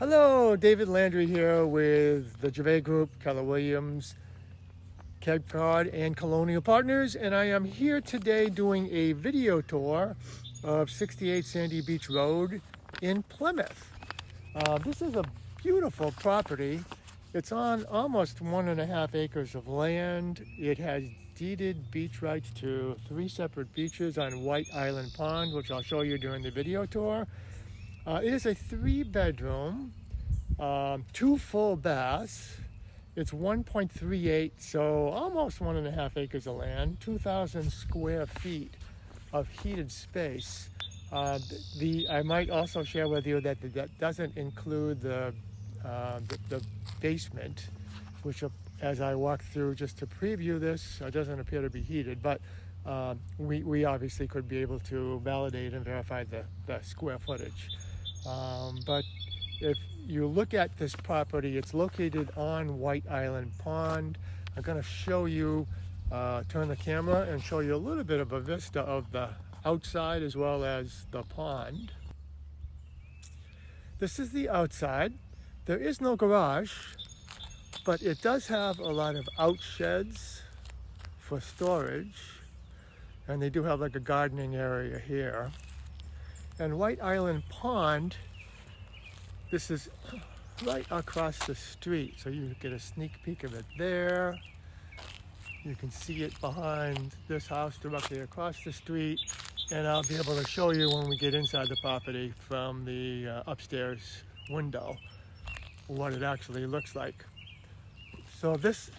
Hello, David Landry here with the Gervais Group, Keller Williams, Cape Cod, and Colonial Partners, and I am here today doing a video tour of 68 Sandy Beach Road in Plymouth. This is a beautiful property. It's on almost 1.5 acres of land. It has deeded beach rights to 3 separate beaches on White Island Pond, which I'll show you during the video tour. It is a 3-bedroom, 2 full baths. It's 1.38, so almost 1.5 acres of land, 2,000 square feet of heated space. I might also share with you that that doesn't include the basement, which as I walk through just to preview this, doesn't appear to be heated, but we obviously could be able to validate and verify the square footage. But if you look at this property, it's located on White Island Pond. I'm going to show you, turn the camera and show you a little bit of a vista of the outside as well as the pond. This is the outside. There is no garage, but it does have a lot of outsheds for storage, and they do have like a gardening area here. And White Island Pond, this is right across the street, so you get a sneak peek of it there. You can see it behind this house directly across the street, and I'll be able to show you when we get inside the property from the upstairs window what it actually looks like. So this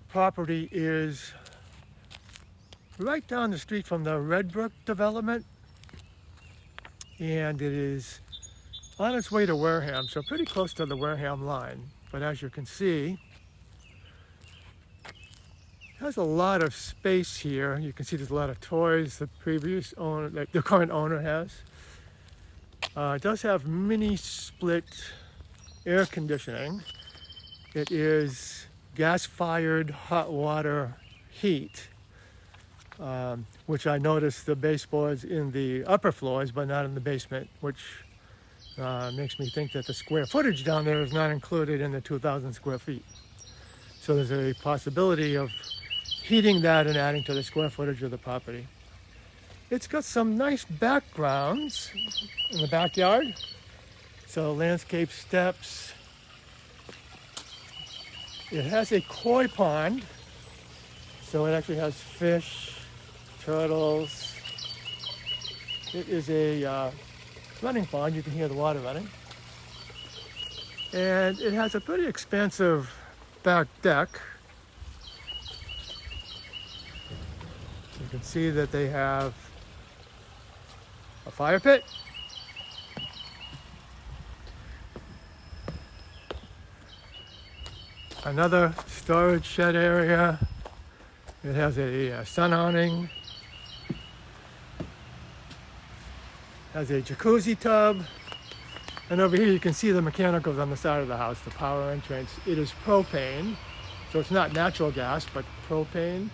property is right down the street from the Redbrook development, and it is on its way to Wareham, so pretty close to the Wareham line. But as you can see, it has a lot of space here. You can see there's a lot of toys the previous owner, the current owner has. It does have mini split air conditioning. It is gas-fired hot water heat, which I noticed the baseboards in the upper floors, but not in the basement, which makes me think that the square footage down there is not included in the 2,000 square feet. So there's a possibility of heating that and adding to the square footage of the property. It's got some nice backgrounds in the backyard. So landscape steps. It has a koi pond, so it actually has fish, turtles. It is a running pond. You can hear the water running. And it has a pretty expansive back deck. You can see that they have a fire pit. Another storage shed area. It has a sun awning. Has a jacuzzi tub. And over here you can see the mechanicals on the side of the house, the power entrance. It is propane, so it's not natural gas, but propane.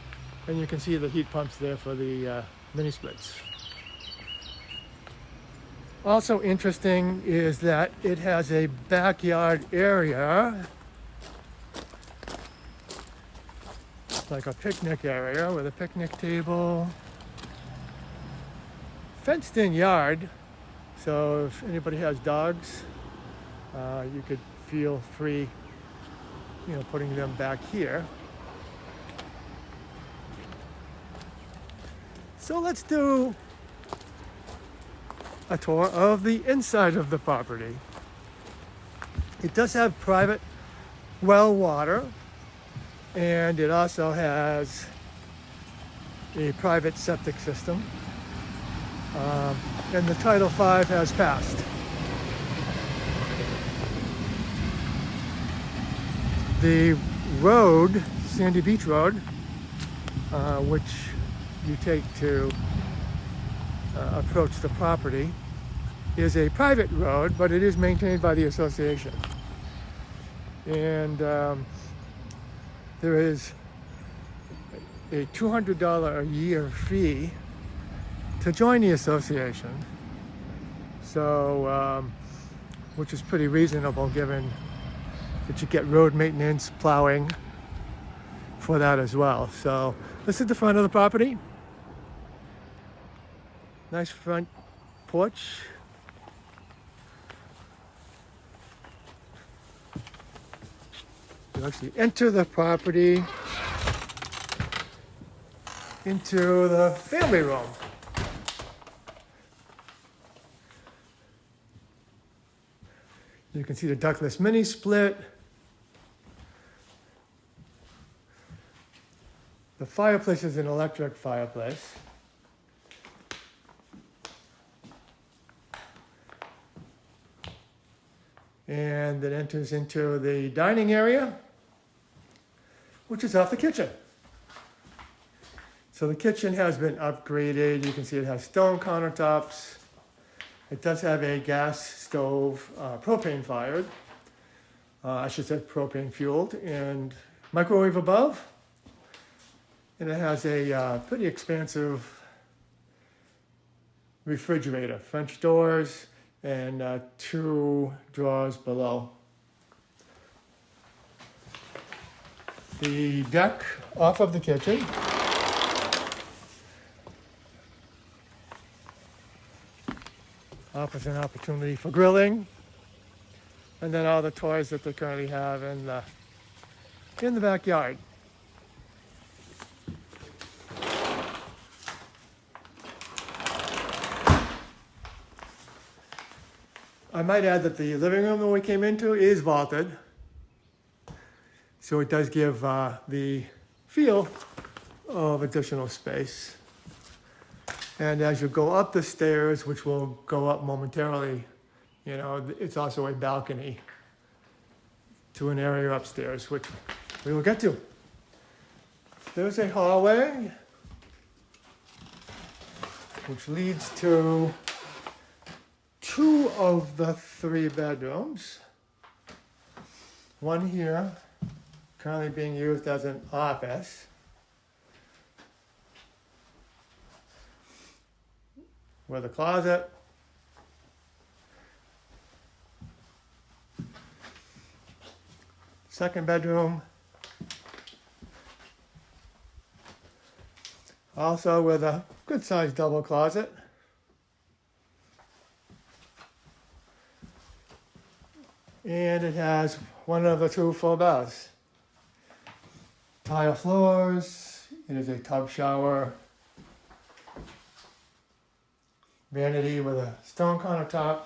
And you can see the heat pumps there for the mini splits. Also interesting is that it has a backyard area, like a picnic area with a picnic table, fenced in yard, so if anybody has dogs, you could feel free, putting them back here. So let's do a tour of the inside of the property. It does have private well water, and it also has a private septic system. And the Title V has passed. The road, Sandy Beach Road, which you take to approach the property, is a private road, but it is maintained by the association. And there is a $200 a year fee to join the association. So which is pretty reasonable given that you get road maintenance plowing for that as well. So this is the front of the property. Nice front porch. You actually enter the property into the family room. You can see the ductless mini split. The fireplace is an electric fireplace. And it enters into the dining area, which is off the kitchen. So the kitchen has been upgraded. You can see it has stone countertops. It does have a gas stove, propane fired. I should say propane fueled, and microwave above. And it has a pretty expansive refrigerator, French doors, and 2 drawers below. The deck off of the kitchen offers an opportunity for grilling, and then all the toys that they currently have in the backyard. I might add that the living room that we came into is vaulted, so it does give the feel of additional space. And as you go up the stairs, which will go up momentarily, you know, it's also a balcony to an area upstairs, which we will get to. There's a hallway, which leads to 2 of the 3 bedrooms. One here, currently being used as an office. With a closet. Second bedroom. Also with a good sized double closet. And it has one of the 2 full baths. Tile floors. It is a tub shower. Vanity with a stone countertop.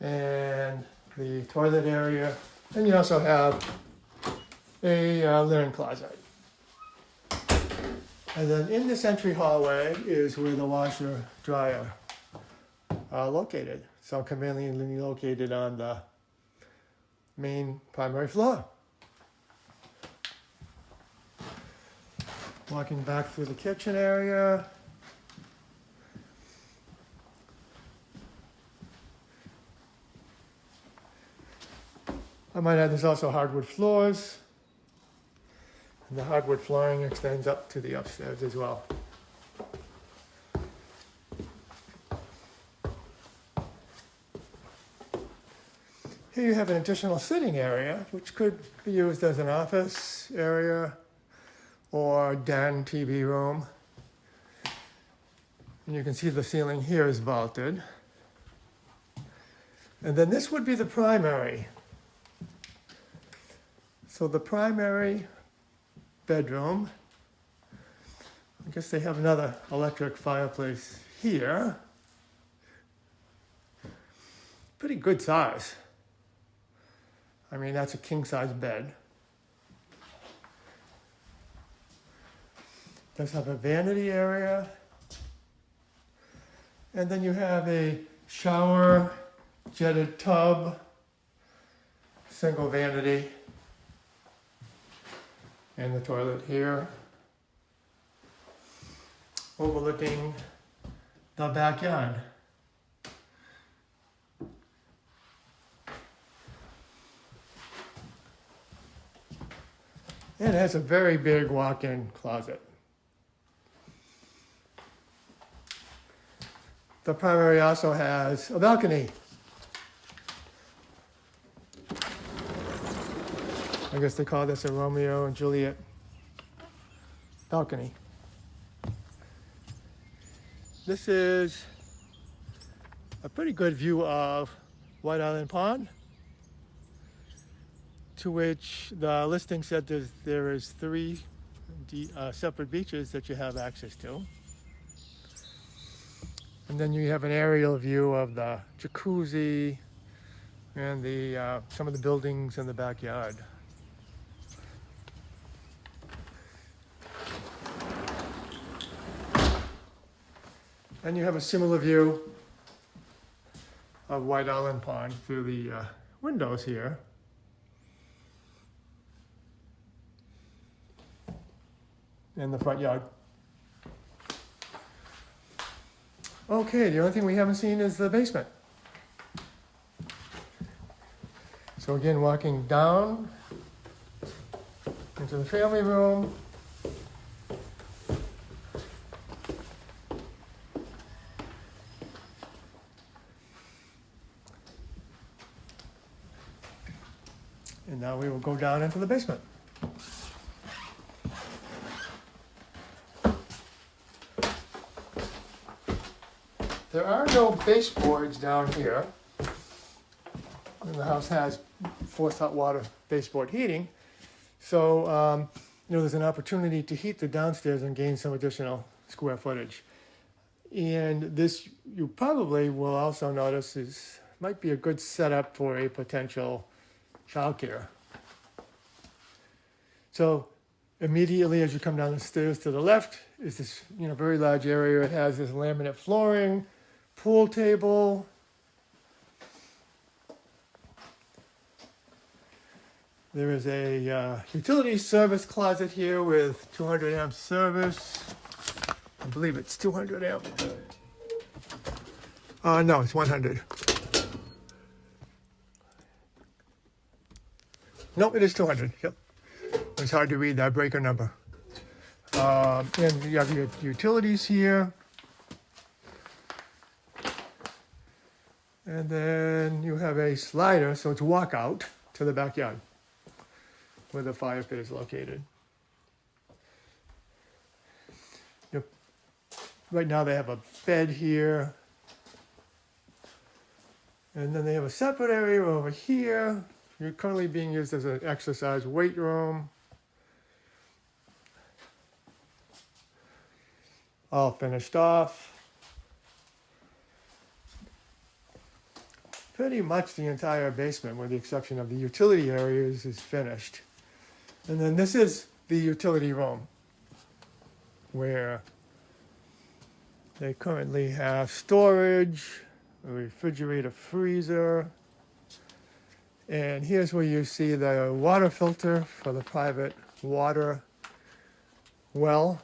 And the toilet area. And you also have a linen closet. And then in this entry hallway is where the washer dryer are located. So conveniently located on the main primary floor. Walking back through the kitchen area. I might add there's also hardwood floors. And the hardwood flooring extends up to the upstairs as well. Here you have an additional sitting area, which could be used as an office area or den, TV room. And you can see the ceiling here is vaulted. And then this would be the primary. So the primary bedroom, I guess they have another electric fireplace here. Pretty good size. I mean, that's a king-size bed. Does have a vanity area. And then you have a shower, jetted tub, single vanity. And the toilet here, overlooking the backyard. And it has a very big walk-in closet. The primary also has a balcony I guess they call this a Romeo and Juliet balcony. This is a pretty good view of White Island Pond, to which the listing said there is 3 separate beaches that you have access to. And then you have an aerial view of the jacuzzi and some of the buildings in the backyard. And you have a similar view of White Island Pond through the windows here. In the front yard. Okay, the only thing we haven't seen is the basement. So again, walking down into the family room. And now we will go down into the basement. There are no baseboards down here. And the house has forced hot water baseboard heating. So, there's an opportunity to heat the downstairs and gain some additional square footage. And this, you probably will also notice, might be a good setup for a potential childcare. So, immediately as you come down the stairs to the left is this, very large area. It has this laminate flooring, pool table. There is a utility service closet here with 200 amp service. I believe it's 200 amp. No, it's 100. Nope, it is 200. Yep. It's hard to read that breaker number. And you have your utilities here. And then you have a slider, so it's walkout to the backyard where the fire pit is located. Right now they have a bed here. And then they have a separate area over here. You're currently being used as an exercise weight room. All finished off. Pretty much the entire basement, with the exception of the utility areas, is finished. And then this is the utility room, where they currently have storage, a refrigerator, freezer. And here's where you see the water filter for the private water well.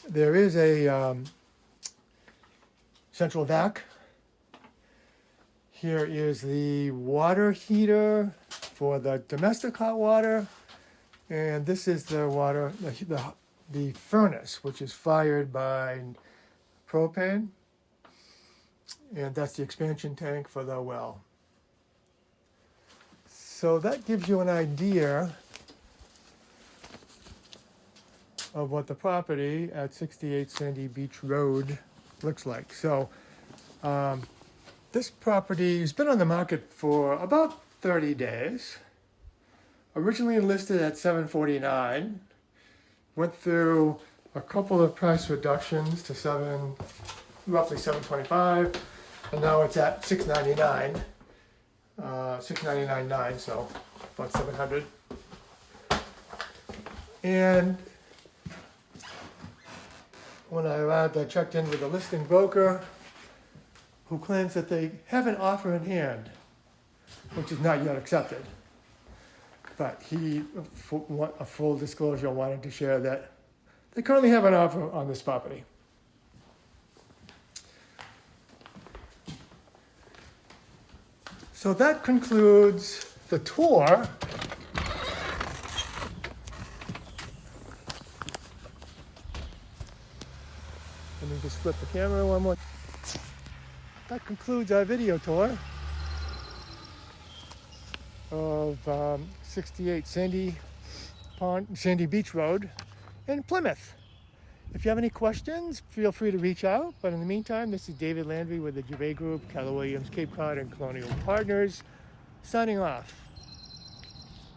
There is a central vac. Here is the water heater for the domestic hot water. And this is the water, the furnace, which is fired by propane. And that's the expansion tank for the well. So that gives you an idea of what the property at 68 Sandy Beach Road looks like. So this property has been on the market for about 30 days. Originally listed at $749, went through a couple of price reductions to roughly $725, and now it's at $699, $699.9, so about $700. And when I arrived, I checked in with a listing broker who claims that they have an offer in hand, which is not yet accepted. But he, for a full disclosure, wanted to share that they currently have an offer on this property. So that concludes the tour. Let me just flip the camera one more. That concludes our video tour. of 68 Sandy Beach Road in Plymouth. If you have any questions, feel free to reach out. But in the meantime, this is David Landry with the Gervais Group, Keller Williams, Cape Cod, and Colonial Partners, signing off.